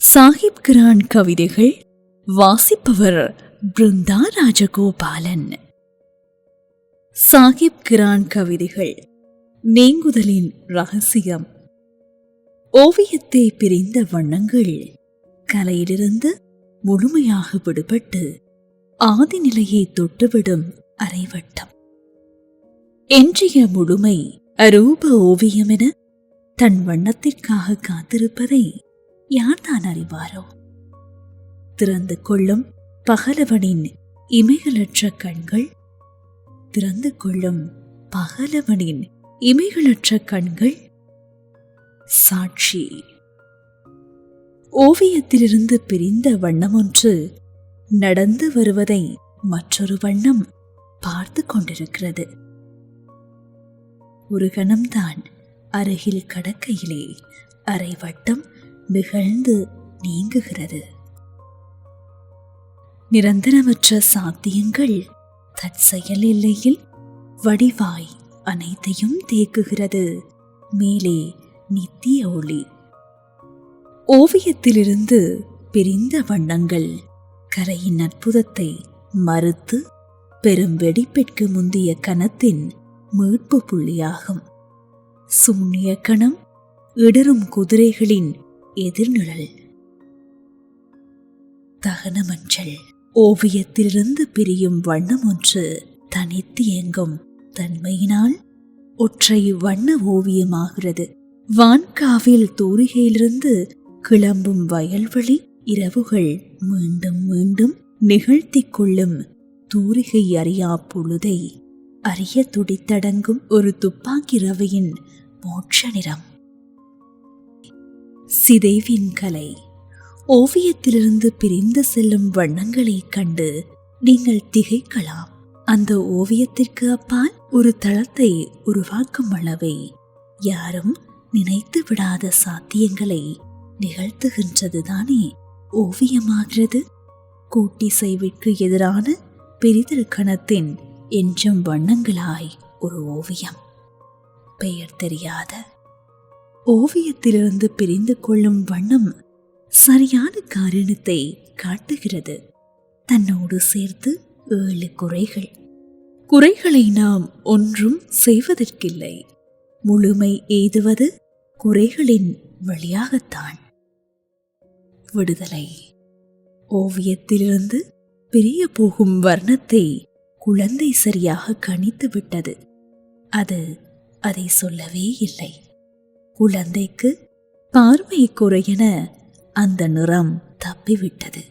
சாஹிப் கிரான் கவிதைகள் வாசிப்பவர் பிருந்தா ராஜகோபாலன். சாஹிப் கிரான் கவிதைகள் நீங்குதலின் ரகசியம். ஓவியத்தை பிரிந்த வண்ணங்கள் கலையிலிருந்து முழுமையாக விடுபட்டு ஆதி நிலையை தொட்டுவிடும் அரைவட்டம். இன்றைய முழுமை அரூப ஓவியம் என தன் வண்ணத்திற்காக காத்திருப்பதை யார்தான் அறிவாரோ? திறந்து கொள்ளும் பகலவனின் இமைகளற்ற கண்கள், திறந்து கொள்ளும் பகலவனின் இமைகளற்ற கண்கள் சாட்சி. ஓவியத்திலிருந்து பிரிந்த வண்ணம் ஒன்று நடந்து வருவதை மற்றொரு வண்ணம் பார்த்து கொண்டிருக்கிறது. ஒரு கணம்தான் அருகில் கடக்கையிலே அரைவட்டம் நிகழ்ந்து நீங்குகிறது. நிரந்தரமற்ற சாத்தியங்கள் தற்செயல் எல்லையில் வடிவாய் அனைத்தையும் தேக்குகிறது. மேலே நித்திய ஒளி. ஓவியத்திலிருந்து பிரிந்த வண்ணங்கள் கரையின் அற்புதத்தை மறுத்து பெரும் வெடிப்பிற்கு முந்திய கணத்தின் மீட்பு புள்ளியாகும். சூன்ய கணம் இடரும் குதிரைகளின் எதிர்நிழல். தகன மஞ்சள். ஓவியத்திலிருந்து பிரியும் வண்ணம் ஒன்று தனித்து இயங்கும் தன்மையினால் ஒற்றை வண்ண ஓவியமாகிறது. வான்காவில் தூரிகையிலிருந்து கிளம்பும் வயல்வெளி இரவுகள் மீண்டும் மீண்டும் நிகழ்த்தி கொள்ளும் தூரிகை அறியா பொழுதை அறிய துடித்தடங்கும் ஒரு துப்பாக்கி ரவையின் மோட்ச நிறம். சிதைவின் கலை. ஓவியத்திலிருந்து பிரிந்து செல்லும் வண்ணங்களை கண்டு நீங்கள் திகைக்கலாம். அந்த ஓவியத்திற்கு அப்பால் ஒரு தளத்தை உருவாக்கும் அளவை யாரும் நினைத்து விடாத சாத்தியங்களை நிகழ்த்துகின்றதுதானே ஓவியமாகிறது. கூட்டிசைவிற்கு எதிரான பிரிதல் கணத்தின் எஞ்சும் வண்ணங்களாய் ஒரு ஓவியம். பெயர் தெரியாத ஓவியத்திலிருந்து பிரிந்து கொள்ளும் வண்ணம் சரியான காரணத்தை காட்டுகிறது. தன்னோடு சேர்த்து 7 குறைகள். குறைகளை நாம் ஒன்றும் செய்வதற்கில்லை. முழுமை எய்துவது குறைகளின் வழியாகத்தான். விடுதலை. ஓவியத்திலிருந்து பிரிய போகும் வர்ணத்தை குழந்தை சரியாக கணித்து விட்டது. அது அதை சொல்லவே இல்லை. குழந்தைக்கு பார்வை குறையென அந்த நிறம் தப்பிவிட்டது.